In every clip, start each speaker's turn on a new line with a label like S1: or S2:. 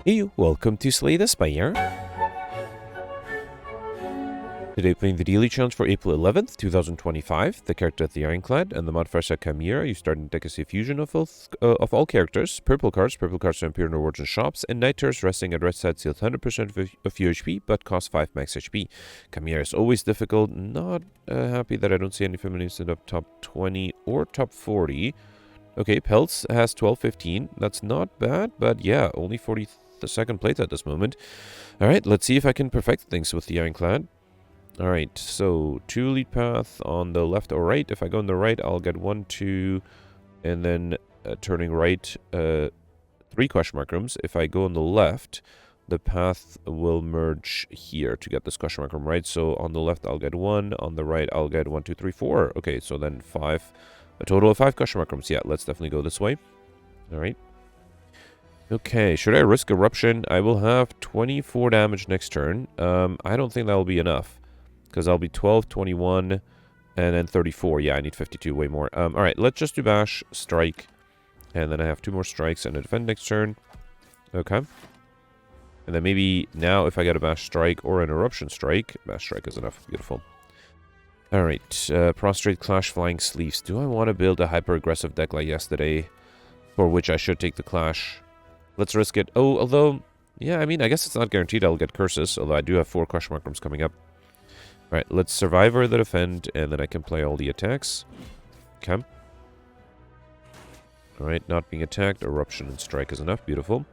S1: Hey, welcome to Slay the Spire. Today playing the daily challenge for April 11th, 2025. The character at the Ironclad and the modifiers are Chimera. You start in deck as a fusion of all characters. Purple cards to appear in rewards and shops. And Night Terrors resting at red side steals 100% of your HP, but costs 5 max HP. Chimera is always difficult. Not happy that I don't see any feminines in the top 20 or top 40. Okay, Pelts has 12-15. That's not bad, but yeah, only 42nd place at this moment. Alright, let's see if I can perfect things with the Ironclad. Alright, so 2 lead path on the left or right. If I go on the right, I'll get 1, 2, and then turning right, 3 question mark rooms. If I go on the left, the path will merge here to get this question mark room, right? So on the left, I'll get 1. On the right, I'll get 1, 2, 3, 4. Okay, so then 5. A total of 5 question mark rooms. Yeah, let's definitely go this way. Alright. Okay, should I risk Eruption? I will have 24 damage next turn. I don't think that will be enough. Because I'll be 12, 21, and then 34. Yeah, I need 52, way more. Alright, let's just do Bash, Strike, and then I have 2 more Strikes and a Defend next turn. Okay. And then maybe now if I get a Bash Strike or an Eruption Strike, Bash Strike is enough. Beautiful. Alright, Prostrate, Clash, Flying Sleeves. Do I want to build a hyper-aggressive deck like yesterday, for which I should take the Clash? Let's risk it. Oh, although, yeah, I mean, I guess it's not guaranteed I'll get Curses, although I do have 4 question mark rooms coming up. Alright, let's Survivor the Defend, and then I can play all the attacks. Okay. Alright, not being attacked. Eruption and Strike is enough. Beautiful.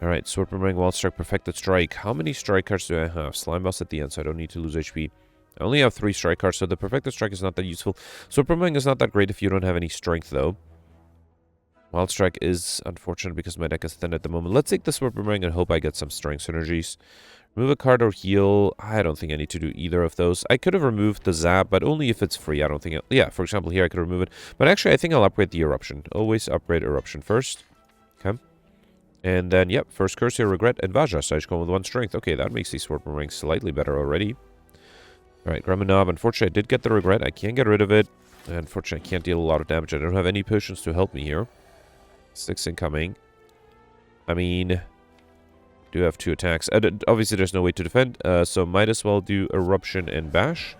S1: Alright, Sword Boomerang, Wild Strike, Perfected Strike. How many Strike cards do I have? Slime Boss at the end, so I don't need to lose HP. I only have 3 Strike cards, so the Perfected Strike is not that useful. Sword Boomerang is not that great if you don't have any Strength, though. Wild Strike is unfortunate because my deck is thin at the moment. Let's take the Sword Boomerang and hope I get some Strength synergies. Remove a card or heal. I don't think I need to do either of those. I could have removed the Zap, but only if it's free. I don't think yeah, for example, here I could remove it. But actually, I think I'll upgrade the Eruption. Always upgrade Eruption first. Okay. And then, yep, first Curse here, Regret, and Vajra. So I just go with 1 Strength. Okay, that makes these Sword Boomerangs slightly better already. Alright, Grummanov. Unfortunately, I did get the Regret. I can't get rid of it. Unfortunately, I can't deal a lot of damage. I don't have any potions to help me here. 6 incoming. I mean, do have 2 attacks. Obviously, there's no way to defend, so might as well do Eruption and Bash.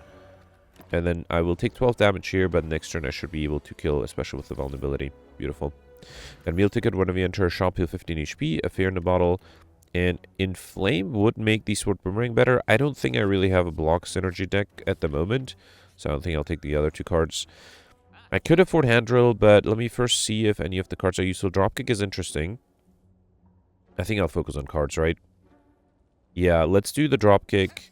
S1: And then I will take 12 damage here, but next turn I should be able to kill, especially with the vulnerability. Beautiful. And meal ticket, whenever you enter a shop, heal 15 HP, a Fear in the Bottle, and Inflame would make the Sword Boomerang better. I don't think I really have a block synergy deck at the moment, so I don't think I'll take the other 2 cards. I could afford Hand Drill, but let me first see if any of the cards are useful. Dropkick is interesting. I think I'll focus on cards, right? Yeah, let's do the Dropkick.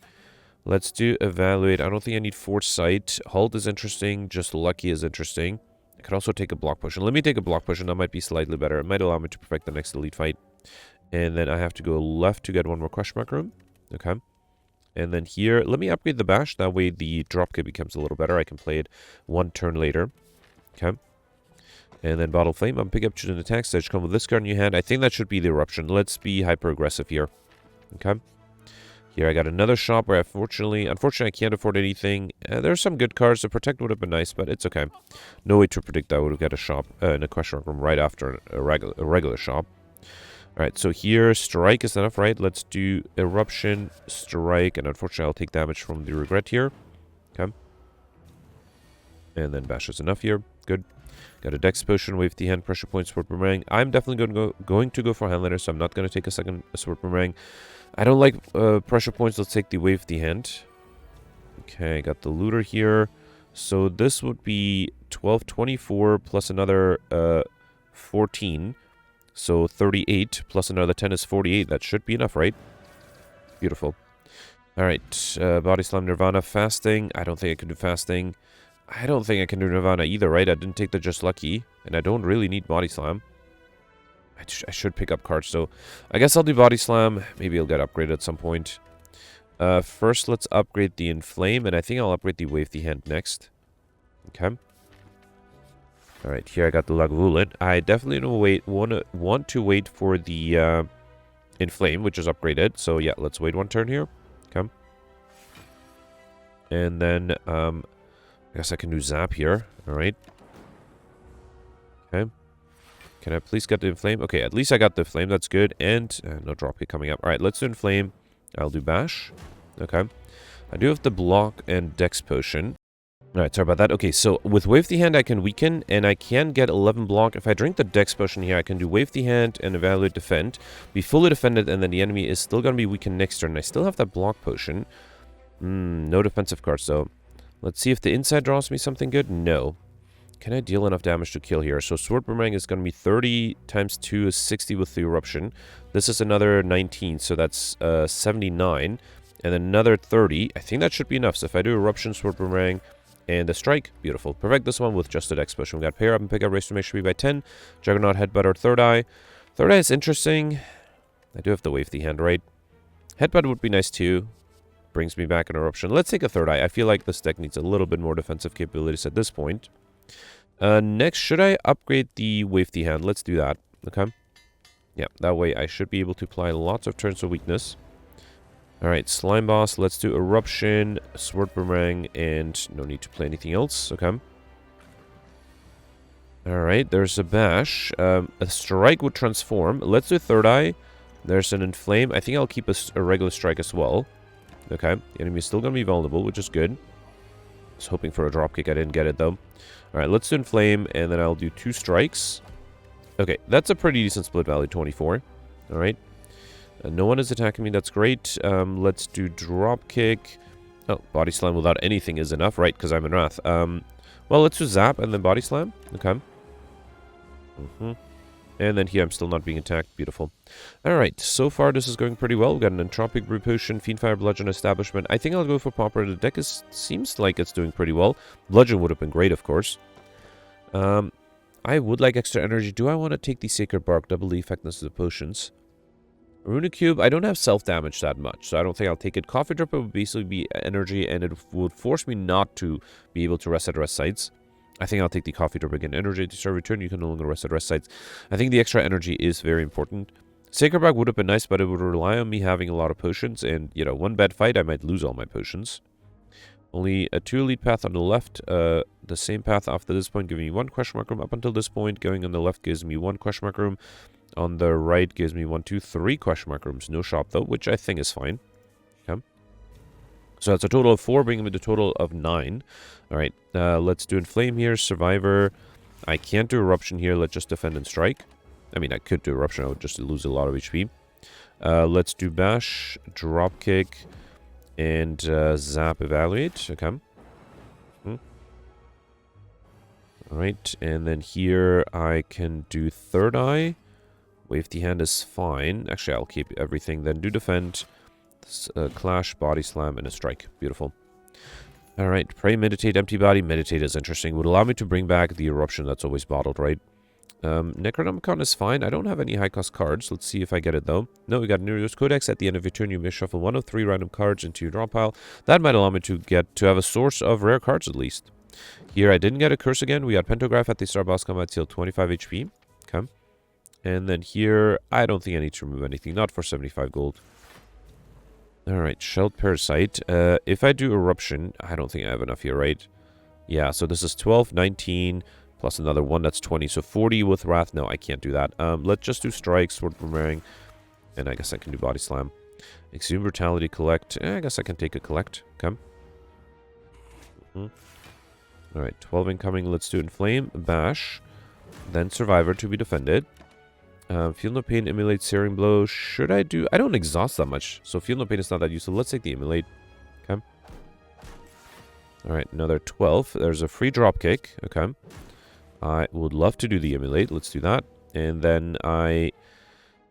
S1: Let's do Evaluate. I don't think I need Foresight. Halt is interesting. Just Lucky is interesting. I could also take a Block Potion. Let me take a Block Potion. That might be slightly better. It might allow me to perfect the next Elite fight. And then I have to go left to get 1 more question mark room. Okay. And then here, let me upgrade the Bash. That way the Dropkick becomes a little better. I can play it 1 turn later. Okay. And then Bottle Flame. I'm picking up choose an attack. So I just come with this card in your hand. I think that should be the Eruption. Let's be hyper-aggressive here. Okay. Here I got another shop where unfortunately I can't afford anything. There's some good cards. The Protect would have been nice, but it's okay. No way to predict that I would have got a shop in a question mark room right after a regular shop. Alright, so here Strike is enough, right? Let's do Eruption, Strike, and unfortunately I'll take damage from the Regret here. Okay. And then Bash is enough here. Good. Got a Dex Potion, Wave the Hand, Pressure Point, Sword Boomerang. I'm definitely going to go for Handlander, so I'm not going to take a second Sword Boomerang. I don't like Pressure Points. Let's take the Wave the Hand. Okay, got the Looter here. So this would be 12, 24 plus another 14. So 38 plus another 10 is 48. That should be enough, right? Beautiful. Alright, Body Slam, Nirvana, Fasting. I don't think I can do Fasting. I don't think I can do Nirvana either, right? I didn't take the Just Lucky, and I don't really need Body Slam. I should pick up cards, so I guess I'll do Body Slam. Maybe it'll get upgraded at some point. First, let's upgrade the Inflame, and I think I'll upgrade the Wave the Hand next. Okay. Alright, here I got the Lagavulin. I definitely don't want to wait for the Inflame, which is upgraded. So yeah, let's wait 1 turn here. Okay. And then I guess I can do Zap here. Alright. Okay. Can I please get the inflame? Okay, at least I got the flame. That's good. And no dropkick coming up. All right, let's do inflame. I'll do bash. Okay. I do have the block and dex potion. All right, sorry about that. Okay, so with wave the hand, I can weaken, and I can get 11 block. If I drink the dex potion here, I can do wave the hand and evaluate defend. Be fully defended, and then the enemy is still going to be weakened next turn. I still have that block potion. No defensive cards, though. Let's see if the inside draws me something good. No. Can I deal enough damage to kill here? So Sword Boomerang is going to be 30 times 2 is 60 with the Eruption. This is another 19, so that's 79. And then another 30. I think that should be enough. So if I do Eruption, Sword Boomerang, and a strike, beautiful. Perfect this one with just a dex potion. We got pair up and pick up, raise to make sure by 10. Juggernaut, Headbutt, or Third Eye. Third Eye is interesting. I do have to wave the hand, right? Headbutt would be nice too. Brings me back an Eruption. Let's take a Third Eye. I feel like this deck needs a little bit more defensive capabilities at this point. Next, should I upgrade the wave the hand? Let's do that. Okay. Yeah, that way I should be able to apply lots of turns of weakness. Alright, Slime Boss, let's do Eruption, Sword Boomerang, and no need to play anything else, okay. Alright, there's a Bash. A Strike would transform. Let's do Third Eye. There's an Inflame. I think I'll keep a regular Strike as well. Okay, the enemy is still going to be vulnerable, which is good. I was hoping for a Dropkick, I didn't get it though. Alright, let's do Inflame, and then I'll do 2 strikes. Okay, that's a pretty decent split value, 24. Alright. No one is attacking me, that's great. Let's do Dropkick. Oh, Body Slam without anything is enough, right? Because I'm in Wrath. Well, let's do Zap and then Body Slam. Okay. And then here I'm still not being attacked. Beautiful. Alright, so far this is going pretty well. We've got an Entropic Brew Potion, Fiendfire, Bludgeon, Establishment. I think I'll go for Pauper. The deck seems like it's doing pretty well. Bludgeon would have been great, of course. I would like extra energy. Do I want to take the Sacred Bark? Double the effectiveness of the potions. Runic Cube, I don't have self-damage that much, so I don't think I'll take it. Coffee Dripper would basically be energy, and it would force me not to be able to rest at rest sites. I think I'll take the Coffee Dripper again. Energy to start return, you can no longer rest at rest sites. I think the extra energy is very important. Sacred Bark would have been nice, but it would rely on me having a lot of potions, and, you know, one bad fight, I might lose all my potions. Only a 2 elite path on the left, the same path after this point, giving me 1 question mark room up until this point. Going on the left gives me 1 question mark room. On the right gives me 1, 2, 3 question mark rooms. No shop though, which I think is fine. Okay. So that's a total of 4, bringing me to a total of 9. Alright, let's do Inflame here. Survivor. I can't do Eruption here. Let's just defend and strike. I mean, I could do Eruption. I would just lose a lot of HP. Let's do Bash, Dropkick, and Zap Evaluate. Okay. Alright, and then here I can do Third Eye. Wave the hand is fine. Actually, I'll keep everything. Then do defend, clash, body slam, and a strike. Beautiful. Alright, pray, meditate, empty body. Meditate is interesting. Would allow me to bring back the Eruption that's always bottled, right? Necronomicon is fine. I don't have any high-cost cards. Let's see if I get it, though. No, we got Nereus Codex. At the end of your turn, you may shuffle 1 of 3 random cards into your draw pile. That might allow me to have a source of rare cards, at least. Here, I didn't get a curse again. We got Pentagraph at the start boss combat, deal 25 HP. Okay. And then here, I don't think I need to remove anything. Not for 75 gold. Alright, Shelled Parasite. If I do Eruption, I don't think I have enough here, right? Yeah, so this is 12, 19, plus another 1, that's 20. So 40 with Wrath. No, I can't do that. Let's just do Strike, Sword Boomerang, and I guess I can do Body Slam. Exhume Brutality, Collect. I guess I can take a Collect. Okay. Alright, 12 incoming. Let's do Inflame, Bash, then Survivor to be defended. Feel No Pain, Emulate, Searing Blow. Should I do... I don't exhaust that much, so Feel No Pain is not that useful. Let's take the Emulate. Okay. Alright, another 12. There's a free Dropkick. Okay. I would love to do the Emulate. Let's do that. And then I...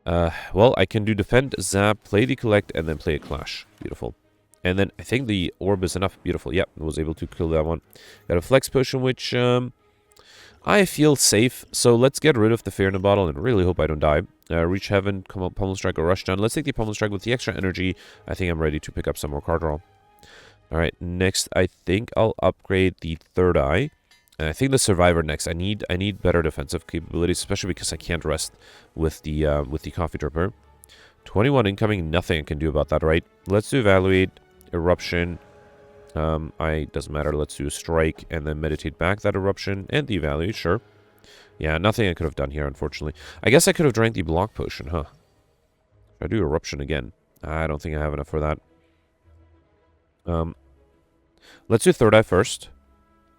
S1: well, I can do Defend, Zap, play the Collect, and then play a Clash. Beautiful. And then I think the Orb is enough. Beautiful. Yep, I was able to kill that one. Got a Flex Potion, which... I feel safe, so let's get rid of the Fear in a Bottle and really hope I don't die. Reach Heaven, come on, Pummel Strike or Rush Down. Let's take the Pummel Strike with the extra energy. I think I'm ready to pick up some more card draw. Alright, next I think I'll upgrade the Third Eye. And I think the Survivor next. I need better defensive capabilities, especially because I can't rest with the Coffee Dripper. 21 incoming, nothing I can do about that, right? Let's do Evaluate, Eruption. Doesn't matter, let's do a Strike and then meditate back that Eruption and the Evaluate, sure. Yeah, nothing I could have done here, unfortunately. I guess I could have drank the block potion, huh? Should I do Eruption again? I don't think I have enough for that. Let's do Third Eye first.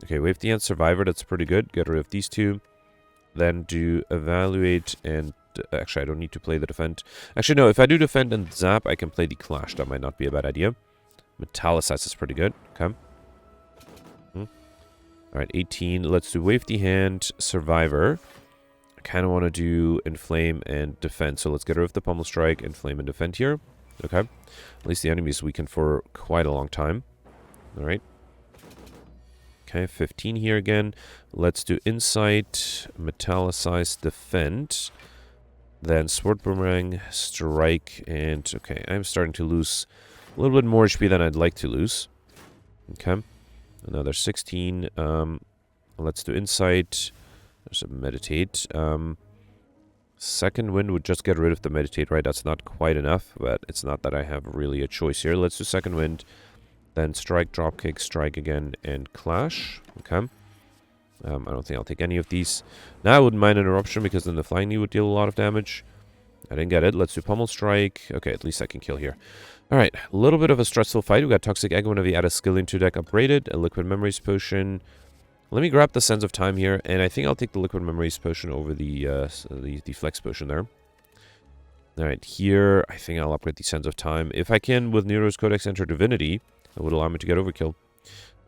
S1: Okay, Wave the End Survivor, that's pretty good. Get rid of these two. Then do Evaluate and... actually, I don't need to play the Defend. Actually, no, if I do Defend and Zap, I can play the Clash. That might not be a bad idea. Metallicize is pretty good. Okay. Alright, 18. Let's do Wave the Hand, Survivor. I kind of want to do Inflame and Defend. So let's get rid of the Pummel Strike, Inflame and Defend here. Okay. At least the enemy is weakened for quite a long time. Alright. Okay, 15 here again. Let's do Insight, Metallicize, Defend. Then Sword Boomerang, Strike, and... okay, I'm starting to lose a little bit more HP than I'd like to lose. Okay. Another 16. Let's do Insight. There's a Meditate. Second Wind would just get rid of the Meditate, right? That's not quite enough, but it's not that I have really a choice here. Let's do Second Wind. Then Strike, Dropkick, Strike again, and Clash. Okay. I don't think I'll take any of these. Now I wouldn't mind an Eruption, because then the Flying Knee would deal a lot of damage. I didn't get it. Let's do Pummel Strike. Okay, at least I can kill here. Alright, a little bit of a stressful fight. We got Toxic Egg whenever you add a skill into deck upgraded. A Liquid Memories Potion. Let me grab the Sense of Time here, and I think I'll take the Liquid Memories Potion over the Flex Potion there. Alright, here, I think I'll upgrade the Sense of Time. If I can, with Nero's Codex, enter Divinity, that would allow me to get Overkill.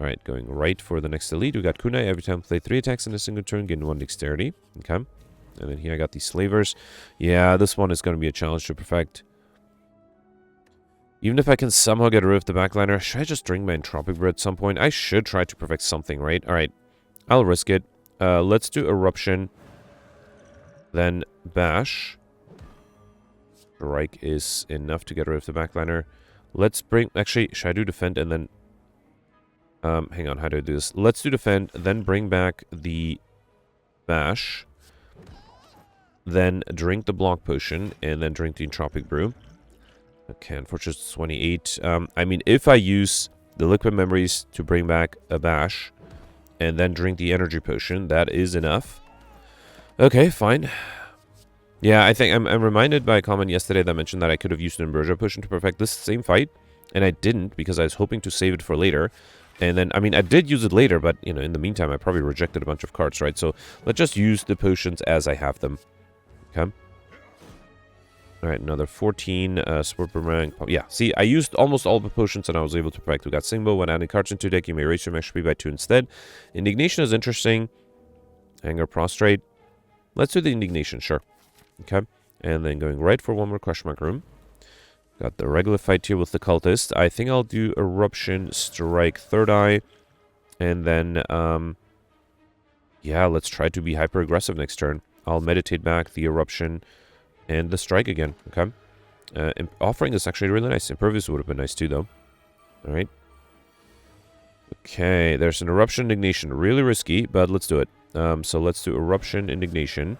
S1: Alright, going right for the next elite. We got Kunai. Every time play 3 attacks in a single turn, gain 1 Dexterity. Okay. And then here I got the Slavers. Yeah, this one is going to be a challenge to perfect. Even if I can somehow get rid of the backliner, should I just drink my Entropic Brew at some point? I should try to perfect something, right? Alright, I'll risk it. Let's do Eruption. Then Bash. Strike is enough to get rid of the backliner. Let's bring... actually, should I do Defend and then... hang on, how do I do this? Let's do Defend, then bring back the Bash. Then drink the Block Potion, and then drink the Entropic Brew. Okay, unfortunately it's 28. I mean, if I use the Liquid Memories to bring back a Bash, and then drink the Energy Potion, that is enough. Okay, fine. Yeah, I think I'm reminded by a comment yesterday that mentioned that I could have used an Ambrosia Potion to perfect this same fight, and I didn't, because I was hoping to save it for later. And then, I mean, I did use it later, but, you know, in the meantime, I probably rejected a bunch of cards, right? So, let's just use the potions as I have them. Okay. Alright, another 14, Sport Boomerang. Yeah, see, I used almost all the potions and I was able to perfect. We got Singbo. When adding cards into deck, you may raise your max HP by 2 instead. Indignation is interesting. Anger, Prostrate. Let's do the Indignation, sure. Okay. And then going right for one more Question Mark Room. Got the regular fight here with the Cultist. I think I'll do Eruption, Strike, Third Eye. And then, yeah, let's try to be hyper-aggressive next turn. I'll Meditate back the Eruption and the Strike again, okay? Offering is actually really nice. Impervious would have been nice too, though. Alright. Okay, there's an Eruption, Indignation. Really risky, but let's do it. So let's do Eruption, Indignation.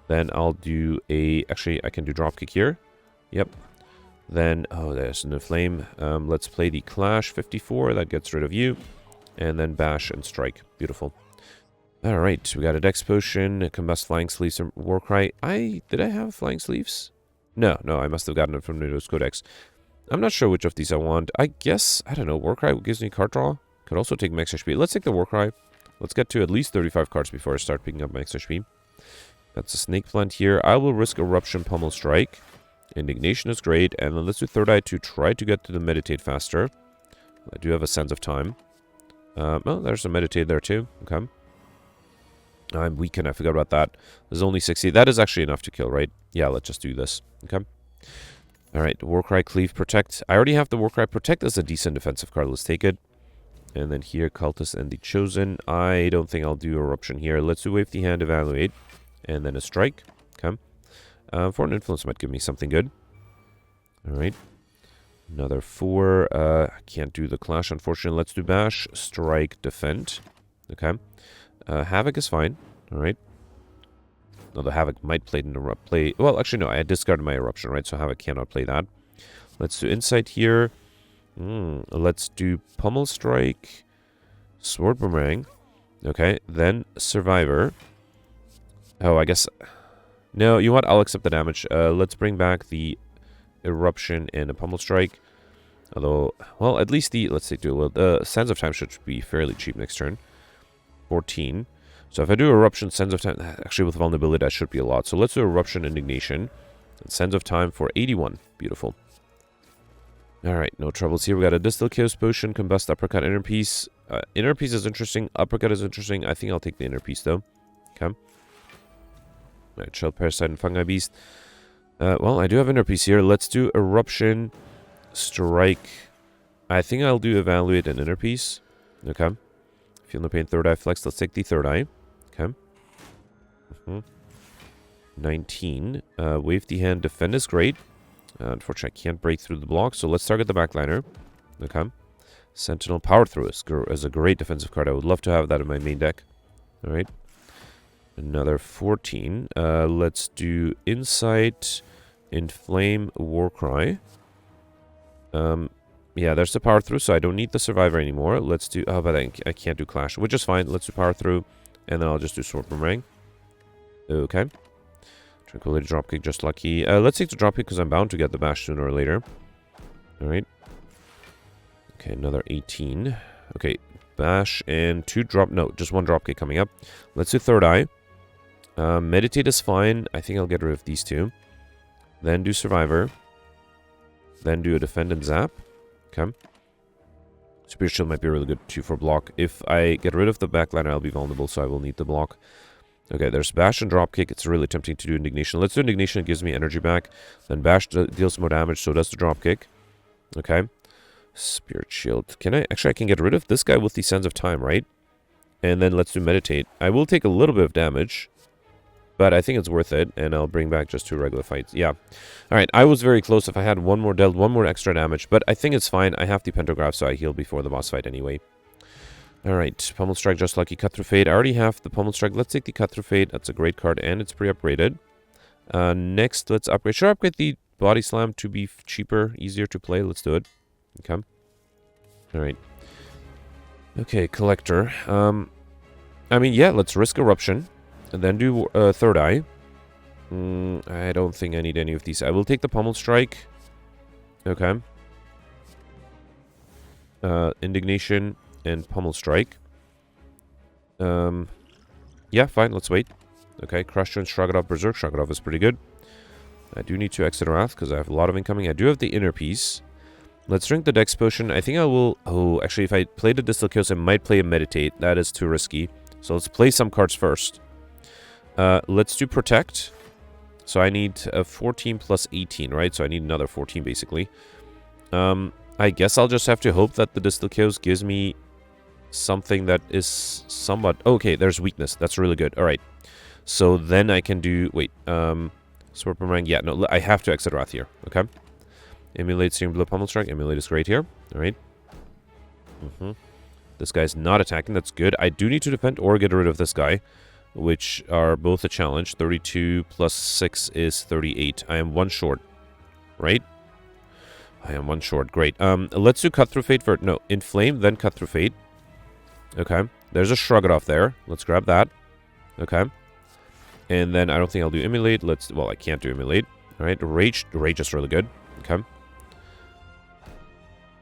S1: Then I'll do a... actually, I can do Dropkick here. Yep. Then, oh, there's an Inflame. Let's play the Clash, 54. That gets rid of you. And then Bash and Strike. Beautiful. Alright, we got a Dex Potion, a Combust Flying Sleeves, and Warcry. Did I have Flying Sleeves? No, I must have gotten it from Nero's Codex. I'm not sure which of these I want. I guess, I don't know, Warcry gives me card draw. Could also take max HP. Let's take the Warcry. Let's get to at least 35 cards before I start picking up max HP. That's a Snake Plant here. I will risk Eruption, Pummel Strike. Indignation is great. And then let's do Third Eye to try to get to the Meditate faster. I do have a Sense of Time. Well, there's a Meditate there too. Okay. I'm weakened. I forgot about that. There's only 60. That is actually enough to kill, right? Yeah, let's just do this. Okay. Alright, Warcry, Cleave, Protect. I already have the Warcry. Protect as a decent defensive card. Let's take it. And then here, Cultist and the Chosen. I don't think I'll do Eruption here. Let's do Wave the Hand, Evaluate. And then a Strike. Okay. Foreign Influence might give me something good. Alright. Another 4. I can't do the Clash, unfortunately. Let's do Bash, Strike, Defend. Okay. Havoc is fine. Alright. Although Havoc might play in play. Well, actually, no. I discarded my Eruption, right? So Havoc cannot play that. Let's do Insight here. Let's do Pummel Strike. Sword Boomerang. Okay. Then Survivor. Oh, I guess... No, you know what? I'll accept the damage. Let's bring back the Eruption and a Pummel Strike. Although, well, at least the... Let's say Sands of Time should be fairly cheap next turn. 14. So if I do Eruption, Sands of Time... Actually, with Vulnerability, that should be a lot. So let's do Eruption, Indignation, and Sands of Time for 81. Beautiful. Alright, no troubles here. We got a Distal Chaos Potion, Combust, Uppercut, Inner Peace. Inner Peace is interesting. Uppercut is interesting. I think I'll take the Inner Peace, though. Okay. Alright, Shell, Parasite, and Fungi Beast. Well, I do have Inner Peace here. Let's do Eruption, Strike. I think I'll do Evaluate and Inner Peace. Okay. Feel no pain, Third Eye Flex. Let's take the Third Eye. Okay. 19. Wave the Hand. Defend is great. Unfortunately, I can't break through the block, so let's target the backliner. Okay. Sentinel Power Through is a great defensive card. I would love to have that in my main deck. Alright. Another 14. Let's do Insight, Inflame, Warcry. Yeah, there's the Power Through, so I don't need the Survivor anymore. Let's do... Oh, but I can't do Clash, which is fine. Let's do Power Through, and then I'll just do Sword Boomerang. Okay. Tranquility Dropkick, just lucky. Let's take the Dropkick because I'm bound to get the Bash sooner or later. Alright. Okay, another 18. Okay, Bash and 2 drop... No, just 1 Dropkick coming up. Let's do Third Eye. Meditate is fine. I think I'll get rid of these 2. Then do Survivor. Then do a Defend and Zap. Okay. Superior Shield might be really good too for block. If I get rid of the backliner, I'll be vulnerable, so I will need the block. Okay, there's Bash and Dropkick. It's really tempting to do Indignation. Let's do Indignation. It gives me energy back. Then Bash deals more damage, so does the Dropkick. Okay. Spirit Shield. Can I... Actually, I can get rid of this guy with the Sands of Time, right? And then let's do Meditate. I will take a little bit of damage, but I think it's worth it, and I'll bring back just 2 regular fights. Yeah. Alright, I was very close if I had dealt one more extra damage, but I think it's fine. I have the Pentagraph, so I heal before the boss fight anyway. Alright, Pummel Strike, just lucky. Cut Through Fate. I already have the Pummel Strike. Let's take the Cut Through Fate. That's a great card, and it's pre-upgraded. Next, let's upgrade. Should I upgrade the Body Slam to be cheaper, easier to play? Let's do it. Okay. Alright. Okay, Collector. I mean, yeah, let's risk Eruption. And then do Third Eye. I don't think I need any of these. I will take the Pummel Strike. Okay. Indignation and Pummel Strike. Yeah, fine. Let's wait. Okay, Crusher and Shrug It Off. Berserk Shrug It Off is pretty good. I do need to exit Wrath because I have a lot of incoming. I do have the Inner Peace. Let's drink the Dex Potion. I think I will... Oh, actually, if I play the Distal Chaos, I might play a Meditate. That is too risky. So let's play some cards first. Let's do Protect. So I need a 14 plus 18, right? So I need another 14, basically. I guess I'll just have to hope that the Distal Chaos gives me something that is somewhat... Okay, there's Weakness. That's really good. All right. So then I can do... Wait. Sword Boomerang. Yeah, no, I have to exit Wrath here. Okay. Emulate Searing Blue Pummel Strike. Emulate is great here. All right. This guy's not attacking. That's good. I do need to defend or get rid of this guy, which are both a challenge. 32 plus 6 is 38. I am 1 short. Right? I am 1 short. Great. Let's do Cut Through Fate for... No, Inflame, then Cut Through Fate. Okay. There's a Shrug It Off there. Let's grab that. Okay. And then I don't think I'll do Emulate. Let's... Well, I can't do Emulate. Alright. Rage. Rage is really good. Okay.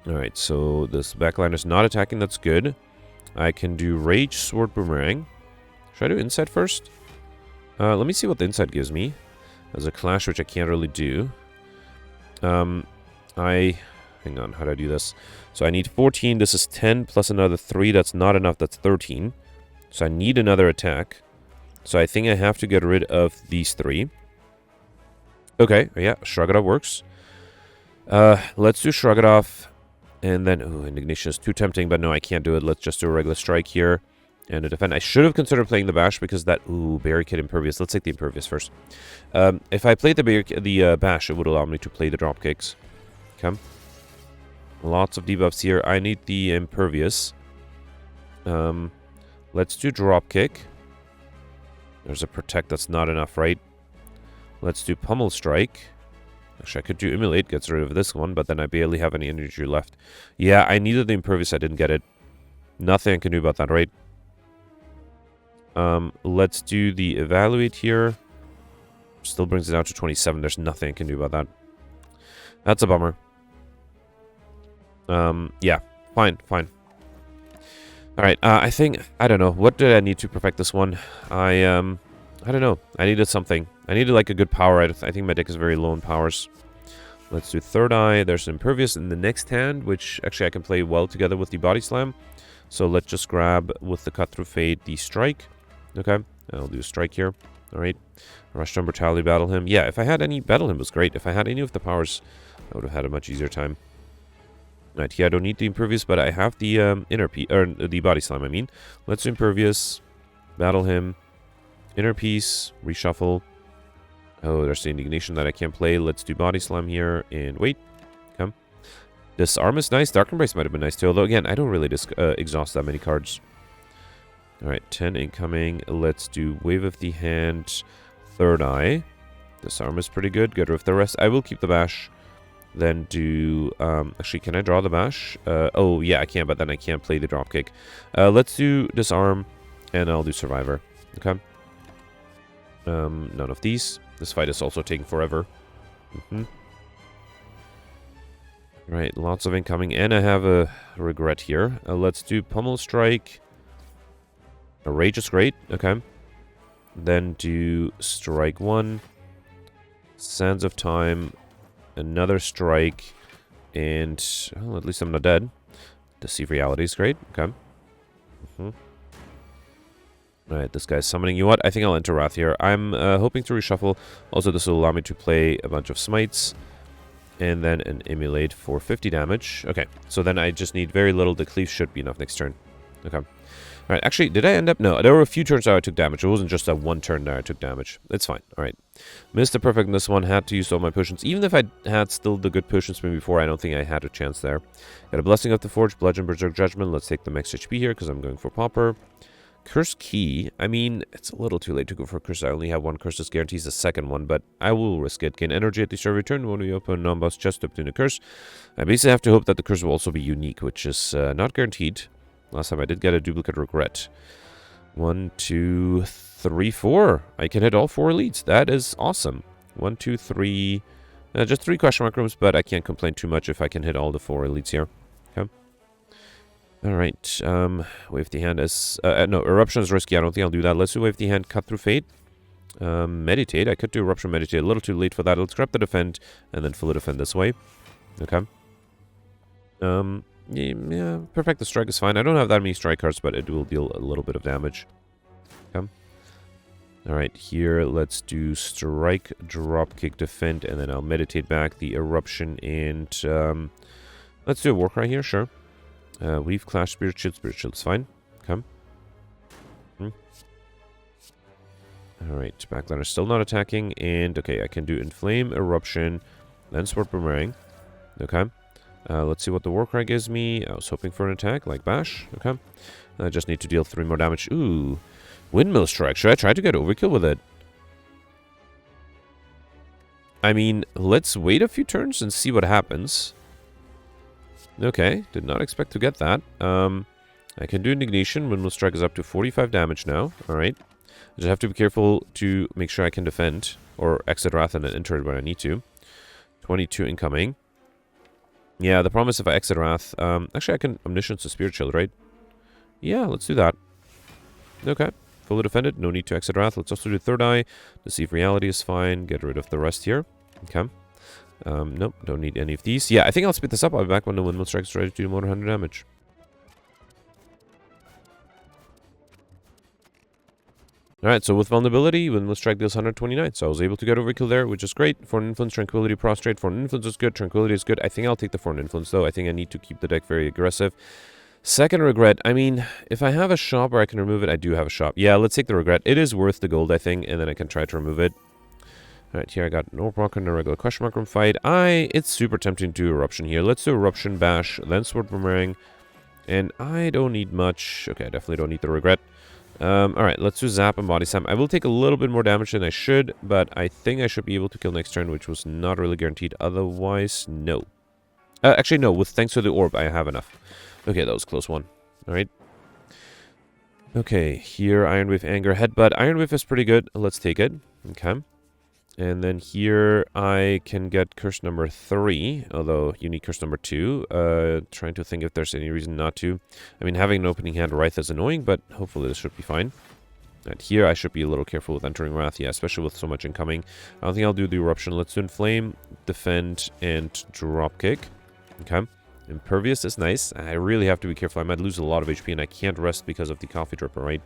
S1: Alright, so this backline is not attacking. That's good. I can do Rage, Sword Boomerang. Should I do Insight first? Let me see what the Insight gives me. There's a Clash, which I can't really do. Hang on, how do I do this? So I need 14. This is 10 plus another 3. That's not enough. That's 13. So I need another attack. So I think I have to get rid of these 3. Okay, yeah, Shrug It Off works. Let's do Shrug It Off. And then, oh, Indignation is too tempting, but no, I can't do it. Let's just do a regular strike here. And a defend. I should have considered playing the Bash because that... Ooh, Barricade Impervious. Let's take the Impervious first. If I played the Bash, it would allow me to play the drop kicks. Okay. Lots of debuffs here. I need the Impervious. Let's do drop kick. There's a Protect. That's not enough, right? Let's do Pummel Strike. Actually, I could do Emulate. Gets rid of this one, but then I barely have any energy left. Yeah, I needed the Impervious. I didn't get it. Nothing I can do about that, right? Let's do the evaluate here. Still brings it out to 27. There's nothing I can do about that. That's a bummer. Yeah. Fine. Alright, I think... I don't know. What did I need to perfect this one? I don't know. I needed something. I needed, like, a good power. I think my deck is very low in powers. Let's do third eye. There's Impervious in the next hand, which actually I can play well together with the Body Slam. So let's just grab, with the Cut Through Fade, the Strike. Okay, I'll do a Strike here. Alright. Rush Down Brutality, Battle Him. Yeah, if I had any... Battle Him was great. If I had any of the powers, I would have had a much easier time. Right, here I don't need the Impervious, but I have the the Body Slam, I mean. Let's do Impervious, Battle Him, Inner Peace, Reshuffle. Oh, there's the Indignation that I can't play. Let's do Body Slam here, and wait. Come. Disarm is nice. Dark Embrace might have been nice too, although again, I don't really exhaust that many cards. Alright, 10 incoming. Let's do Wave of the Hand, Third Eye. Disarm is pretty good. Get rid of the rest. I will keep the Bash. Then do... actually, can I draw the Bash? Oh, yeah, I can, but then I can't play the Dropkick. Let's do Disarm, and I'll do Survivor. Okay. None of these. This fight is also taking forever. Right, lots of incoming, and I have a regret here. Let's do Pummel Strike. A Rage is great. Okay. Then do Strike 1. Sands of Time. Another Strike. And, well, at least I'm not dead. Deceive Reality is great. Okay. Alright, this guy's summoning you. What? I think I'll enter Wrath here. I'm hoping to reshuffle. Also, this will allow me to play a bunch of Smites. And then an Emulate for 50 damage. Okay, so then I just need very little. The Cleave should be enough next turn. Okay. Alright, actually, did I end up... No, there were a few turns that I took damage. It wasn't just that one turn that I took damage. It's fine. Alright. Missed the perfect in this one. Had to use all my potions. Even if I had still the good potions from before, I don't think I had a chance there. Got a Blessing of the Forge, Bludgeon, Berserk Judgment. Let's take the max HP here, because I'm going for Pauper. Curse Key. I mean, it's a little too late to go for Curse. I only have one Curse. This guarantees the second one, but I will risk it. Gain energy at the start of your turn when we open a non-boss chest to obtain a Curse. I basically have to hope that the Curse will also be unique, which is not guaranteed. Last time I did get a duplicate Regret. 1, 2, 3, 4. I can hit all 4 elites. That is awesome. 1, 2, 3. Just 3 question mark rooms, but I can't complain too much if I can hit all the 4 elites here. Okay. Alright. Wave the Hand is... no, Eruption is risky. I don't think I'll do that. Let's do Wave the Hand, Cut Through Fate. Meditate. I could do Eruption, Meditate. A little too late for that. Let's grab the Defend, and then fully defend this way. Okay. Yeah, Perfect the Strike is fine. I don't have that many strike cards, but it will deal a little bit of damage. Okay. Alright, here, let's do Strike, Dropkick, Defend, and then I'll Meditate back the Eruption, and, let's do a Warcry here, sure. Weave, Clash, Spirit Shield's fine. Okay. Alright, Backliner still not attacking, and, okay, I can do Inflame, Eruption, then Sword Boomerang. Okay. Let's see what the Warcry gives me. I was hoping for an attack, like Bash. Okay. I just need to deal 3 more damage. Ooh. Windmill Strike. Should I try to get overkill with it? I mean, let's wait a few turns and see what happens. Okay. Did not expect to get that. I can do Indignation. Windmill Strike is up to 45 damage now. Alright. I just have to be careful to make sure I can defend. Or exit Wrath and then enter it when I need to. 22 incoming. Yeah, the problem is if I exit Wrath... actually, I can Omniscience the Spirit Shield, right? Yeah, let's do that. Okay. Fully defended. No need to exit Wrath. Let's also do Third Eye. Deceive Reality is fine. Get rid of the rest here. Okay. Nope. Don't need any of these. Yeah, I think I'll speed this up. I'll be back when the Windmill Strike is ready to do more than 100 damage. Alright, so with Vulnerability, Windmill Strike deals 129. So I was able to get overkill there, which is great. Foreign Influence, Tranquility, Prostrate. Foreign Influence is good. Tranquility is good. I think I'll take the Foreign Influence, though. I think I need to keep the deck very aggressive. Second Regret. I mean, if I have a shop where I can remove it, I do have a shop. Yeah, let's take the Regret. It is worth the gold, I think, and then I can try to remove it. Alright, here I got an Orc Walker and a regular question mark room fight. It's super tempting to do Eruption here. Let's do Eruption, Bash, then Sword Boomerang. And I don't need much. Okay, I definitely don't need the Regret. Alright, let's do Zap and Body Slam. I will take a little bit more damage than I should, but I think I should be able to kill next turn, which was not really guaranteed. Otherwise, no. Actually, no. Thanks to the Orb, I have enough. Okay, that was a close one. Alright. Okay, here, Iron Wave, Anger, Headbutt. Iron Wave is pretty good. Let's take it. Okay. And then here, I can get curse number 3, although you need curse number 2. Trying to think if there's any reason not to. I mean, having an opening hand Wrath is annoying, but hopefully this should be fine. And here, I should be a little careful with entering Wrath, yeah, especially with so much incoming. I don't think I'll do the Eruption. Let's do Inflame, Defend, and Dropkick. Okay. Impervious is nice. I really have to be careful. I might lose a lot of HP, and I can't rest because of the Coffee Dripper, right?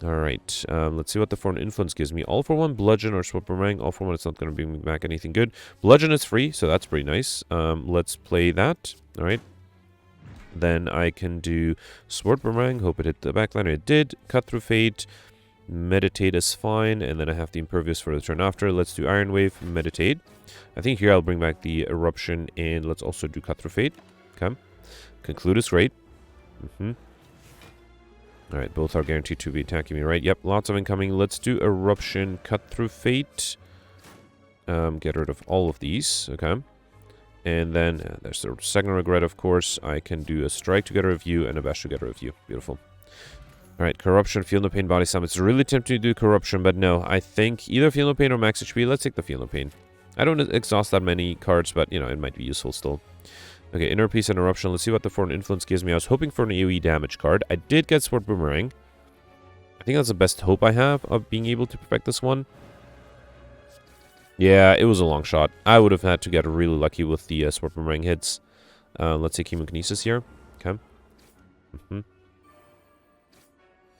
S1: Alright, let's see what the Foreign Influence gives me. All for one, Bludgeon or Sword Boomerang. All for one, it's not going to bring me back anything good. Bludgeon is free, so that's pretty nice. Let's play that. Alright. Then I can do Sword Boomerang. Hope it hit the backliner. It did. Cut Through Fate. Meditate is fine. And then I have the Impervious for the turn after. Let's do Iron Wave. Meditate. I think here I'll bring back the Eruption. And let's also do Cut Through Fate. Okay. Conclude is great. Alright, both are guaranteed to be attacking me, right? Yep, lots of incoming. Let's do Eruption, Cut Through Fate. Get rid of all of these, okay. And then, there's the second regret, of course. I can do a Strike to get rid of you, and a Bash to get rid of you. Beautiful. Alright, Corruption, Feel No Pain, Body Slam. It's really tempting to do Corruption, but no. I think either Feel No Pain or Max HP. Let's take the Feel No Pain. I don't exhaust that many cards, but, you know, it might be useful still. Okay, Inner Peace and Eruption. Let's see what the Foreign Influence gives me. I was hoping for an AoE damage card. I did get Sword Boomerang. I think that's the best hope I have of being able to perfect this one. Yeah, it was a long shot. I would have had to get really lucky with the Sword Boomerang hits. Let's take Chemokinesis here. Okay.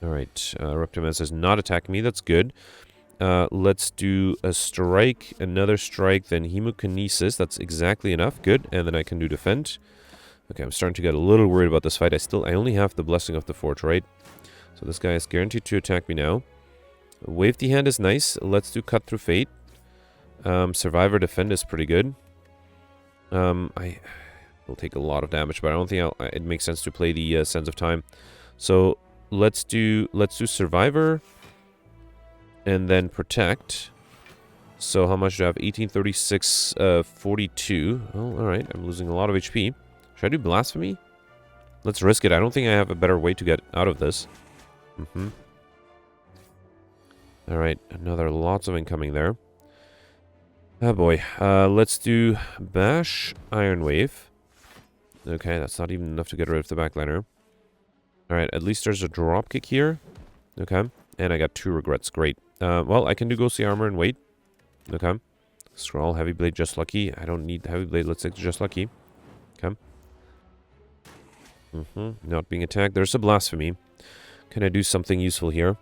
S1: Alright, Reptiman says not attacking me. That's good. Let's do a Strike, another Strike, then Hemokinesis. That's exactly enough. Good. And then I can do Defend. Okay, I'm starting to get a little worried about this fight. I only have the Blessing of the Forge, right? So this guy is guaranteed to attack me now. Wave the Hand is nice. Let's do Cut Through Fate. Survivor Defend is pretty good. I will take a lot of damage, but I don't think it makes sense to play the Sands of Time. So let's do Survivor. And then Protect. So how much do I have? 1836, 42. Oh, alright. I'm losing a lot of HP. Should I do Blasphemy? Let's risk it. I don't think I have a better way to get out of this. Alright. Another lots of incoming there. Oh boy. Let's do Bash, Iron Wave. Okay, that's not even enough to get rid of the backliner. Alright, at least there's a Dropkick here. Okay. And I got 2 regrets. Great. Well, I can do Ghostly Armor and wait. Okay. Scroll, Heavy Blade, Just Lucky. I don't need Heavy Blade. Let's take Just Lucky. Okay. Not being attacked. There's a Blasphemy. Can I do something useful here?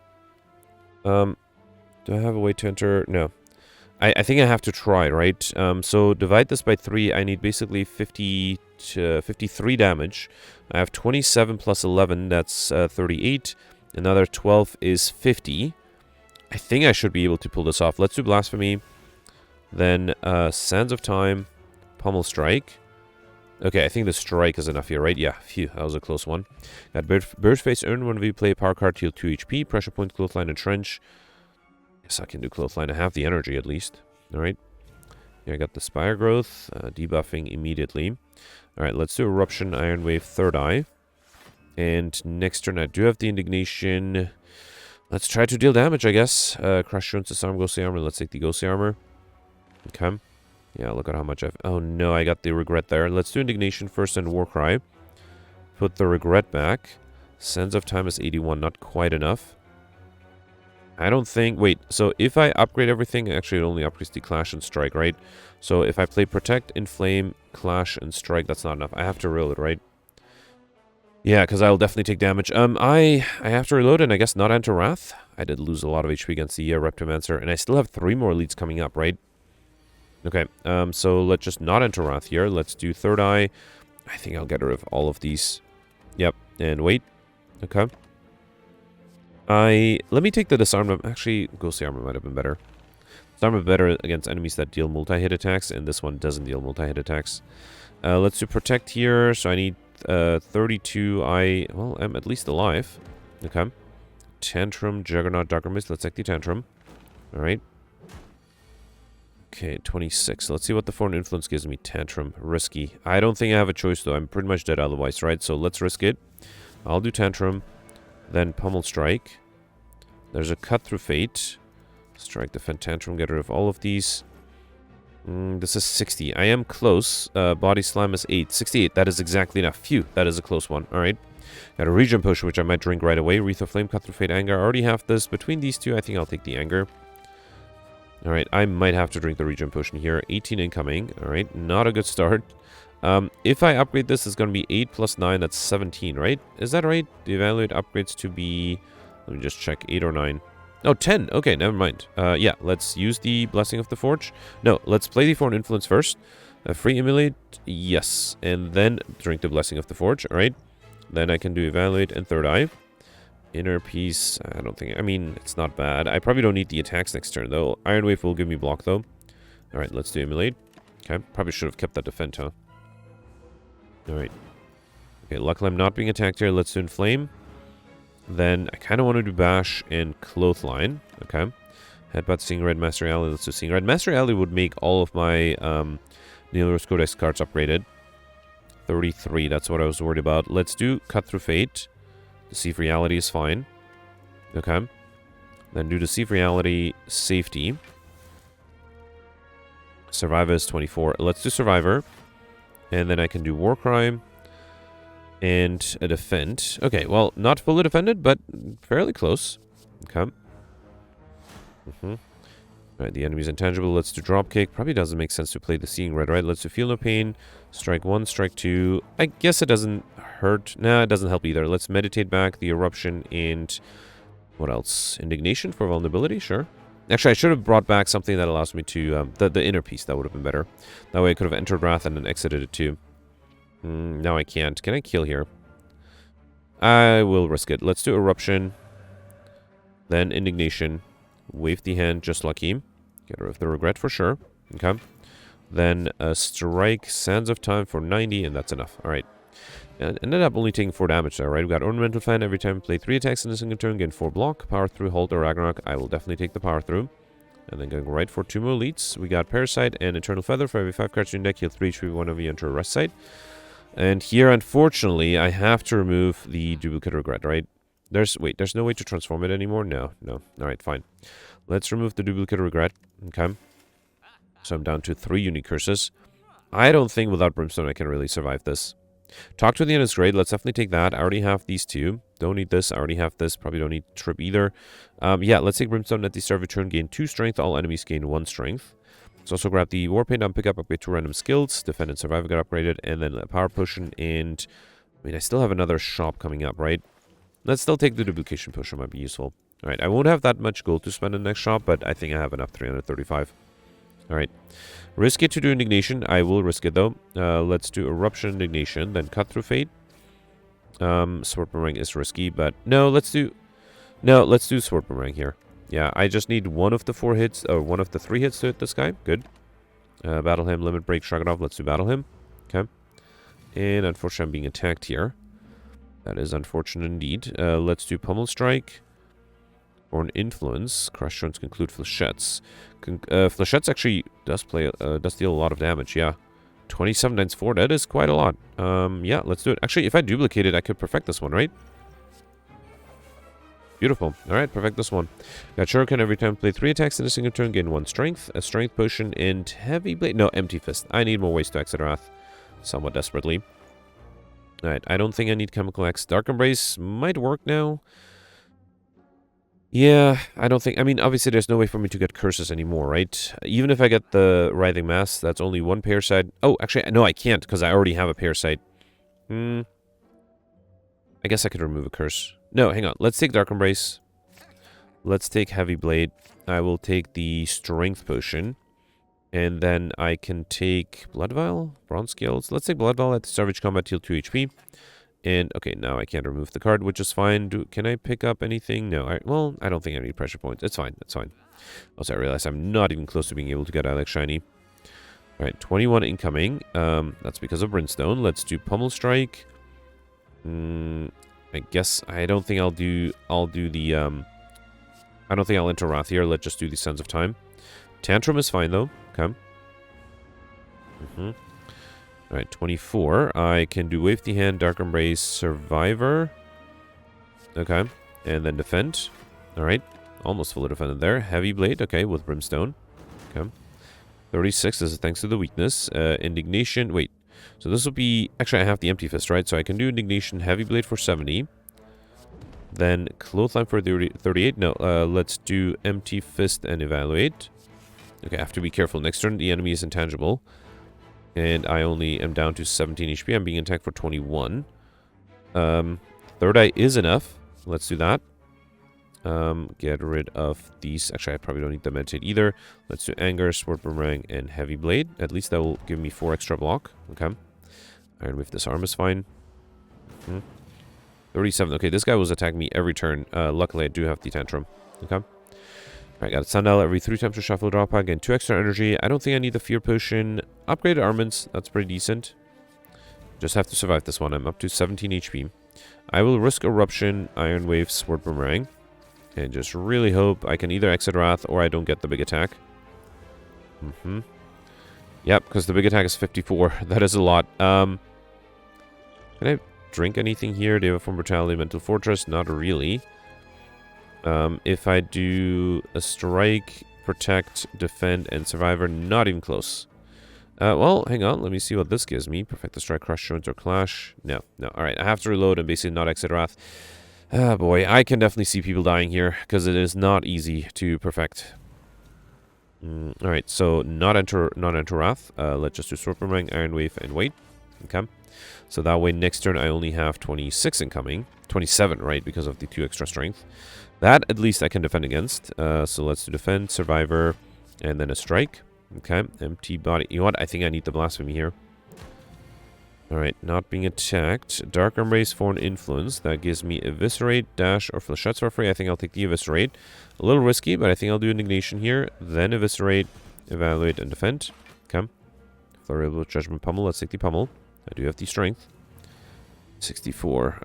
S1: Do I have a way to enter? No. I think I have to try, right? So divide this by 3. I need basically 50 to 53 damage. I have 27 plus 11. That's 38. Another 12 is 50. I think I should be able to pull this off. Let's do Blasphemy. Then Sands of Time. Pommel Strike. Okay, I think the Strike is enough here, right? Yeah, phew, that was a close one. Got Bird Face. Earn whenever you play a power card, heal 2 HP. Pressure Point, Clothesline, and Trench. Yes, I can do Clothesline. I have the energy at least. Alright. Yeah, I got the Spire Growth. Debuffing immediately. Alright, let's do Eruption, Iron Wave, Third Eye. And next turn I do have the Indignation. Let's try to deal damage, I guess. Crush Runes, Disarm, Ghostly Armor. Let's take the Ghostly Armor. Okay. Yeah, look at how much I've... Oh no, I got the Regret there. Let's do Indignation first and Warcry. Put the Regret back. Sands of Time is 81, not quite enough. I don't think... Wait, so if I upgrade everything... Actually, it only upgrades the Clash and Strike, right? So if I play Protect, Inflame, Clash, and Strike, that's not enough. I have to reload, right? Yeah, because I'll definitely take damage. I have to reload and I guess not enter Wrath. I did lose a lot of HP against the Reptimancer, and I still have 3 more leads coming up, right? Okay, so let's just not enter Wrath here. Let's do Third Eye. I think I'll get rid of all of these. Yep, and wait. Okay. Let me take the Disarm. Actually, Ghostly Armor might have been better. Disarm is better against enemies that deal multi-hit attacks, and this one doesn't deal multi-hit attacks. Let's do Protect here, so I need 32. Well, I'm at least alive. Okay. Tantrum, Juggernaut, Darker Mist. Let's take the Tantrum. Alright. Okay, 26. Let's see what the Foreign Influence gives me. Tantrum. Risky. I don't think I have a choice, though. I'm pretty much dead otherwise, right? So let's risk it. I'll do Tantrum. Then Pummel Strike. There's a Cut Through Fate. Strike, Defend, Tantrum, get rid of all of these. This is 60. I am close. Body Slam is 8. 68, that is exactly enough. Phew, that is a close one. Alright. Got a Regen Potion, which I might drink right away. Wreath of Flame, Cut Through Fate, Anger. I already have this. Between these two, I think I'll take the Anger. Alright, I might have to drink the Regen Potion here. 18 incoming. Alright, not a good start. If I upgrade this, it's going to be 8 plus 9. That's 17, right? Is that right? The evaluate upgrades to be... Let me just check. 8 or 9. Oh, 10. Okay, never mind. Yeah, let's use the Blessing of the Forge. No, let's play the Foreign Influence first. Free Emulate. Yes. And then drink the Blessing of the Forge. Alright. Then I can do Evaluate and Third Eye. Inner Peace. I don't think... I mean, it's not bad. I probably don't need the attacks next turn, though. Iron Wave will give me block, though. Alright, let's do Emulate. Okay, probably should have kept that Defend, huh? Alright. Okay, luckily I'm not being attacked here. Let's do Inflame. Then I kind of want to do Bash and Clothesline. Okay. Headbutt, Seeing Red, Master Alley. Let's do Seeing Red. Master Alley would make all of my Neil Rose Codex cards upgraded. 33, that's what I was worried about. Let's do Cut Through Fate. Deceive Reality is fine. Okay. Then do Deceive Reality, Safety. Survivor is 24. Let's do Survivor. And then I can do Warcry. And a Defend. Okay, well, not fully defended, but fairly close. Okay. Alright, the enemy's intangible. Let's do Dropkick. Probably doesn't make sense to play the Seeing Red, right? Let's do Feel No Pain. Strike 1, Strike 2. I guess it doesn't hurt. Nah, it doesn't help either. Let's Meditate back the Eruption and... What else? Indignation for vulnerability? Sure. Actually, I should have brought back something that allows me to... the Inner Peace. That would have been better. That way I could have entered Wrath and then exited it too. No, I can't. Can I kill here? I will risk it. Let's do Eruption. Then Indignation. Wave the hand, just lucky. Get rid of the Regret for sure. Okay. Then Strike Sands of Time for 90, and that's enough. Alright. And ended up only taking 4 damage there, right? We got Ornamental Fan. Every time we play 3 attacks in a single turn, gain 4 block. Power Through, Halt, or Ragnarok. I will definitely take the Power Through. And then going right for 2 more elites. We got Parasite and Eternal Feather. For every 5 cards in your deck, heal 3 HP whenever you enter a rest site. And here, unfortunately, I have to remove the Duplicate Regret, right? There's no way to transform it anymore? No. Alright, fine. Let's remove the Duplicate Regret. Okay. So I'm down to 3 unique curses. I don't think without Brimstone I can really survive this. Talk to the End is great. Let's definitely take that. I already have these 2. Don't need this. I already have this. Probably don't need Trip either. Yeah, let's take Brimstone at the start of your turn. Gain 2 strength. All enemies gain 1 strength. Let's also grab the Warpaint on pickup, upgrade 2 random skills. Defend and Survival got upgraded. And then a Power Potion. And I mean, I still have another shop coming up, right? Let's still take the Duplication Potion. Might be useful. Alright, I won't have that much gold to spend in the next shop, but I think I have enough. 335. Alright. Risk it to do Indignation. I will risk it, though. Let's do Eruption, Indignation, then Cut Through Fate. Sword Boomerang is risky, but... No, let's do Sword Boomerang here. Yeah, I just need one of the 4 hits, or one of the 3 hits to hit this guy. Good. Battle Him, Limit Break, Shrug It Off. Let's do Battle Him. Okay. And unfortunately, I'm being attacked here. That is unfortunate indeed. Let's do Pummel Strike. Or an Influence. Crush Stones conclude Flechettes. Flechettes actually does deal a lot of damage, yeah. 27 times 4, that is quite a lot. Yeah, let's do it. Actually, if I duplicate it, I could perfect this one, right? Beautiful. Alright, perfect this one. Got Shuriken every time play 3 attacks in a single turn, gain 1 strength, a strength potion, and heavy blade. No, Empty Fist. I need more ways to exit Wrath. Somewhat desperately. Alright, I don't think I need Chemical X. Dark Embrace might work now. Yeah, I don't think... I mean, obviously there's no way for me to get curses anymore, right? Even if I get the Writhing Mass, that's only 1 Parasite. Oh, actually, no, I can't, because I already have a Parasite. I guess I could remove a curse. No, hang on. Let's take Dark Embrace. Let's take Heavy Blade. I will take the Strength Potion. And then I can take Blood Vial, Bronze Scales. Let's take Blood Vial at the start of each combat, heal 2 HP. And, okay, now I can't remove the card, which is fine. Can I pick up anything? No. Well, I don't think I need pressure points. It's fine. It's fine. Also, I realize I'm not even close to being able to get Alex Shiny. Alright, 21 incoming. That's because of Brimstone. Let's do Pummel Strike. I guess I don't think I'll do the I don't think I'll enter Wrath here. Let's just do the Sands of Time. Tantrum is fine though. Okay. Alright, 24. I can do Wave the Hand, Dark Embrace, Survivor. Okay. And then defend. Alright. Almost fully defended there. Heavy blade. Okay, with brimstone. Okay. 36. This is thanks to the weakness. Indignation. Wait. So this will be... Actually, I have the empty fist, right? So I can do indignation. Heavy blade for 70. Then clothesline for 38. No, let's do empty fist and evaluate. Okay, I have to be careful. Next turn, the enemy is intangible. And I only am down to 17 HP. I'm being attacked for 21. Third eye is enough. Let's do that. Get rid of these. Actually, I probably don't need the meditate either. Let's do anger, sword boomerang, and heavy blade. At least that will give me 4 extra block. Okay. Iron Wave disarm is fine. 37. Okay, this guy was attacking me every turn. Luckily, I do have the tantrum. Okay. Alright, got a Sundial every 3 times to shuffle drop again. 2 extra energy. I don't think I need the fear potion. Upgraded armaments. That's pretty decent. Just have to survive this one. I'm up to 17 HP. I will risk Eruption, Iron Wave, Sword Boomerang. And just really hope I can either exit Wrath or I don't get the big attack. Yep, because the big attack is 54. That is a lot. Can I drink anything here? Day of Brutality, Mental Fortress? Not really. If I do a strike, protect, defend, and survivor, not even close. Well, hang on. Let me see what this gives me. Perfect the strike, crush, joint, or clash. No. Alright, I have to reload and basically not exit Wrath. Ah, boy. I can definitely see people dying here because it is not easy to perfect. Alright, so not enter Wrath. Let's just do Sword Boomerang, Iron Wave, and wait. Okay. So that way next turn I only have 26 incoming. 27, right, because of the 2 extra strength. That at least I can defend against. So let's do defend, survivor, and then a strike. Okay, empty body. You know what? I think I need the blasphemy here. Alright, not being attacked. Dark Embrace, Foreign Influence. That gives me Eviscerate, Dash, or Flechettes for free. I think I'll take the Eviscerate. A little risky, but I think I'll do Indignation here. Then Eviscerate, Evaluate, and Defend. Okay. Flurry, Judgment, Pummel. Let's take the Pummel. I do have the Strength. 64.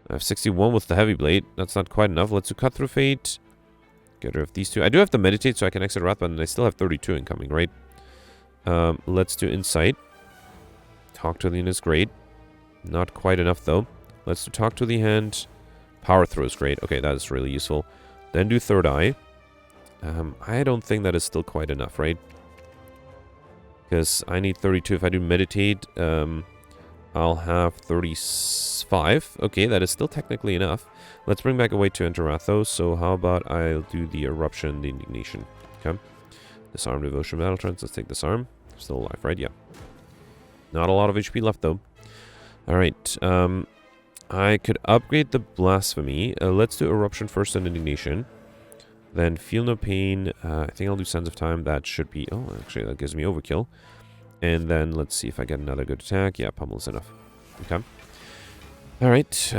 S1: I have 61 with the Heavy Blade. That's not quite enough. Let's do Cut Through Fate. Get rid of these 2. I do have to meditate so I can exit Wrath, but I still have 32 incoming, right? Let's do Insight. Talk to the Hand is great. Not quite enough, though. Let's do Talk to the Hand. Power Throw is great. Okay, that is really useful. Then do Third Eye. I don't think that is still quite enough, right? Because I need 32. If I do Meditate, I'll have 35. Okay, that is still technically enough. Let's bring back a way to enter Wrath, though. So how about I'll do the Eruption, the Indignation. Okay. Disarm, Devotion, Battle Trance. Let's take Disarm. Still alive, right? Yeah. Not a lot of HP left, though. Alright. I could upgrade the Blasphemy. Let's do Eruption first and Indignation. Then Feel No Pain. I think I'll do Sense of Time. That should be... Oh, actually, that gives me Overkill. And then let's see if I get another good attack. Yeah, Pummel's enough. Okay. Alright,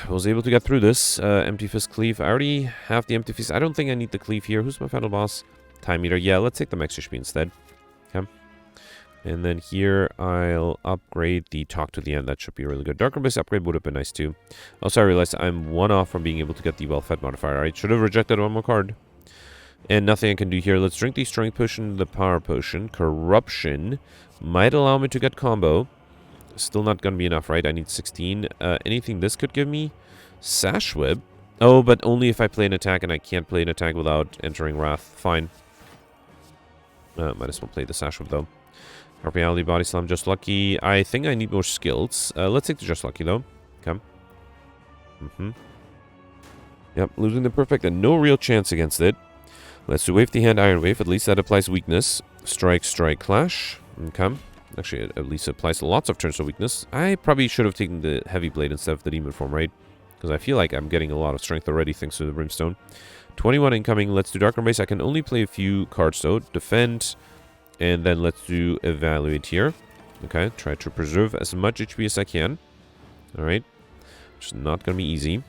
S1: was able to get through this. Empty Fist Cleave. I already have the Empty Fist. I don't think I need the Cleave here. Who's my final boss? Time Eater. Yeah, let's take the Max HP instead. Okay. And then here, I'll upgrade the Talk to the End. That should be really good. Dark Abyss upgrade would have been nice too. Also, I realized I'm 1 off from being able to get the Well-Fed modifier. I should have rejected 1 more card. And nothing I can do here. Let's drink the Strength Potion, the Power Potion. Corruption might allow me to get combo. Still not going to be enough, right? I need 16. Anything this could give me? Sash Whip. Oh, but only if I play an attack, and I can't play an attack without entering Wrath. Fine. Might as well play the Sash Whip, though. Reality, Body Slam, Just Lucky. I think I need more skills. Let's take the Just Lucky, though. Okay. Yep, losing the Perfect and no real chance against it. Let's do Wave the Hand, Iron Wave. At least that applies weakness. Strike, Strike, Clash. Okay. Actually, at least it applies lots of turns of weakness. I probably should have taken the Heavy Blade instead of the Demon Form, right? Because I feel like I'm getting a lot of strength already thanks to the Brimstone. 21 incoming. Let's do Dark Embrace. I can only play a few cards, though. Defend. And then let's do Evaluate here. Okay. Try to preserve as much HP as I can. Alright. Which is not going to be easy.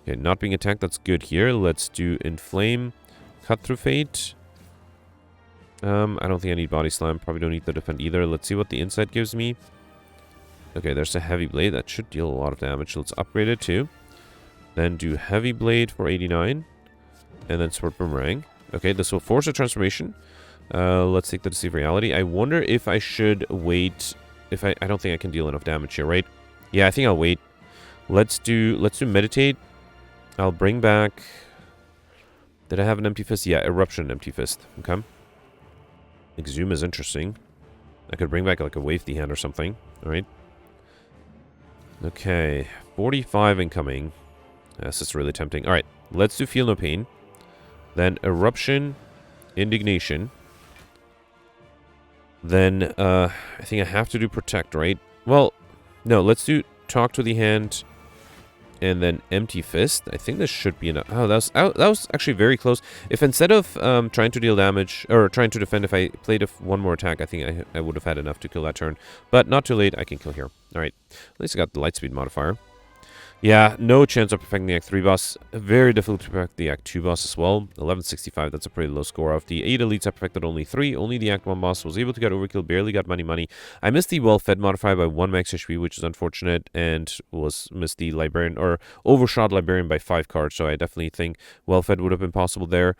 S1: Okay. Not being attacked. That's good here. Let's do Inflame. Cut Through Fate. I don't think I need Body Slam. Probably don't need the Defend either. Let's see what the Insight gives me. Okay, there's a Heavy Blade. That should deal a lot of damage. Let's upgrade it too. Then do Heavy Blade for 89. And then Sword Boomerang. Okay, this will force a transformation. Let's take the Deceive Reality. I wonder if I should wait. If I don't think I can deal enough damage here, right? Yeah, I think I'll wait. Let's do Meditate. I'll bring back... Did I have an empty fist? Yeah, Eruption empty fist. Okay. Exhume is interesting. I could bring back like a wavy hand or something. Alright. Okay. 45 incoming. This is really tempting. Alright. Let's do Feel No Pain. Then Eruption. Indignation. Then, I think I have to do Protect, right? Well, no. Let's do Talk to the Hand. And then Empty Fist. I think this should be enough. Oh, that was actually very close. If instead of trying to deal damage, or trying to defend, if I played one more attack, I think I would have had enough to kill that turn. But not too late, I can kill here. Alright, at least I got the Lightspeed modifier. Yeah, no chance of perfecting the Act 3 boss. Very difficult to perfect the Act 2 boss as well. 1165, that's a pretty low score. Of the 8 elites, I perfected only 3. Only the Act 1 boss was able to get overkill, barely got money. I missed the well-fed modifier by 1 max HP, which is unfortunate, and missed the Librarian, or overshot Librarian by 5 cards, so I definitely think well-fed would have been possible there.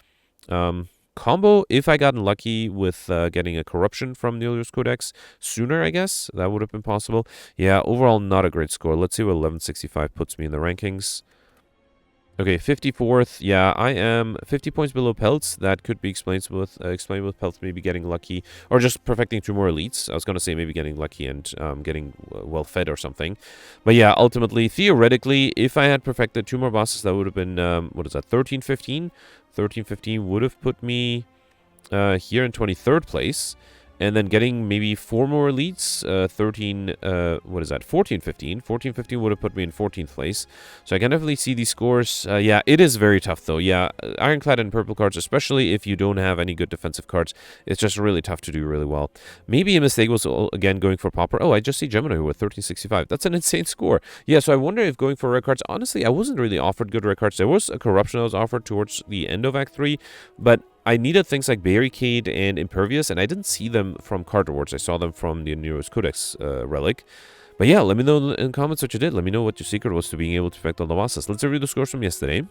S1: Combo, if I gotten lucky with getting a Corruption from the Neolius Codex sooner, I guess, that would have been possible. Yeah, overall, not a great score. Let's see what 1165 puts me in the rankings. Okay, 54th. Yeah, I am 50 points below Pelts. That could be explained with Pelts maybe getting lucky, or just perfecting 2 more elites. I was going to say maybe getting lucky and getting well-fed or something. But yeah, ultimately, theoretically, if I had perfected 2 more bosses, that would have been, what is that, 1315? 1315 would have put me here in 23rd place. And then getting maybe 4 more elites, 1415. 1415 would have put me in 14th place. So I can definitely see these scores. Yeah, it is very tough though. Yeah, Ironclad and purple cards, especially if you don't have any good defensive cards, it's just really tough to do really well. Maybe a mistake was, again, going for Pauper. Oh, I just see Gemini with 1365. That's an insane score. Yeah, so I wonder if going for red cards, honestly, I wasn't really offered good red cards. There was a Corruption that was offered towards the end of Act 3, but I needed things like Barricade and Impervious, and I didn't see them from card rewards. I saw them from the Nero's Codex relic. But yeah, let me know in the comments what you did. Let me know what your secret was to being able to perfect all the bosses. Let's review the scores from yesterday.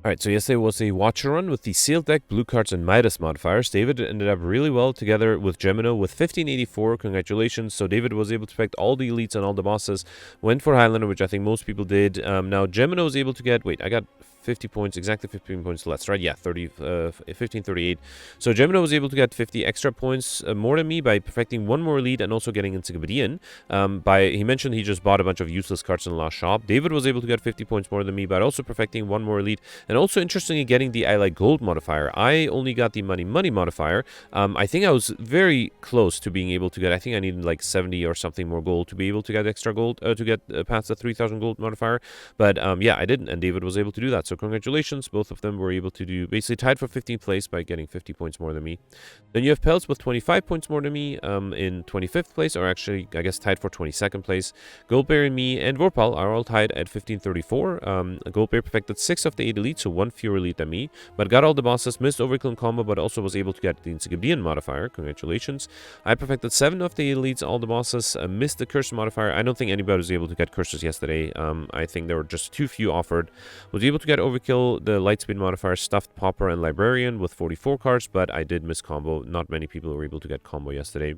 S1: Alright, so yesterday was a Watcher run with the Sealed deck, Blue cards, and Midas modifiers. David ended up really well together with Gemino with 1584. Congratulations. So David was able to perfect all the elites and all the bosses. Went for Highlander, which I think most people did. Now, Gemino was able to get... Wait, I got 50 points, exactly 15 points less, right? Yeah, 1538. So Gemino was able to get 50 extra points more than me by perfecting 1 more elite and also getting Encyclopedian. He mentioned he just bought a bunch of useless cards in the last shop. David was able to get 50 points more than me by also perfecting 1 more elite. And also, interestingly, getting the I Like Gold modifier. I only got the Money modifier. I think I was very close to being able to get, I think I needed like 70 or something more gold to be able to get extra gold, to get past the 3000 gold modifier. But yeah, I didn't, and David was able to do that. So congratulations, both of them were able to do, basically tied for 15th place by getting 50 points more than me. Then you have Pelts with 25 points more than me in 25th place, or actually, I guess, tied for 22nd place. Goldbear and me and Vorpal are all tied at 1534. Goldbear perfected 6 of the 8 elites, so 1 fewer elite than me, but got all the bosses, missed Overkill and Combo, but also was able to get the Encyclopedian modifier. Congratulations. I perfected 7 of the elites, all the bosses, missed the Curse modifier. I don't think anybody was able to get curses yesterday. I think there were just too few offered. Was able to get Overkill, the Lightspeed modifier, Stuffed Pauper, and Librarian with 44 cards, but I did miss Combo. Not many people were able to get Combo yesterday.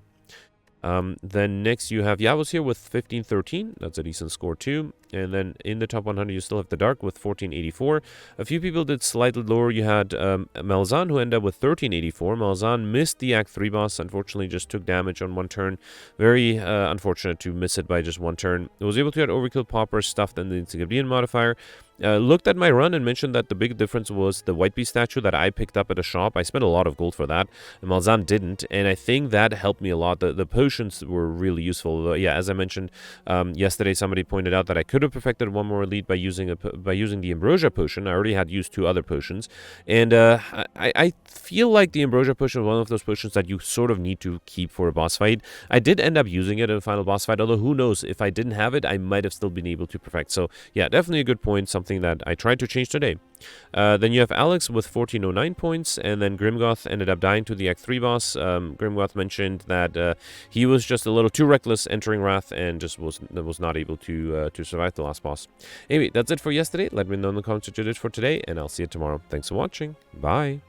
S1: Then next you have Yavos here with 1513. That's a decent score too. And then in the top 100 you still have the Dark with 1484. A few people did slightly lower. You had Malzahn, who ended up with 1384. Malzahn missed the Act 3 boss. Unfortunately, just took damage on 1 turn. Very unfortunate to miss it by just 1 turn. It was able to get Overkill, Pauper, Stuffed, and the Encyclopedian modifier. Looked at my run and mentioned that the big difference was the White Beast statue that I picked up at a shop. I spent a lot of gold for that, and Malzahn didn't, and I think that helped me a lot. The potions were really useful. Yeah, as I mentioned yesterday, somebody pointed out that I could have perfected 1 more elite by using the Ambrosia potion. I already had used 2 other potions, and I feel like the Ambrosia potion is one of those potions that you sort of need to keep for a boss fight. I did end up using it in a final boss fight, although who knows, if I didn't have it, I might have still been able to perfect. So yeah, definitely a good point, something that I tried to change today. Then you have Alex with 1409 points, and then Grimgoth ended up dying to the Act 3 boss. Grimgoth mentioned that he was just a little too reckless entering Wrath and just was not able to survive the last boss. Anyway, that's it for yesterday. Let me know in the comments what you did for today, and I'll see you tomorrow. Thanks for watching. Bye.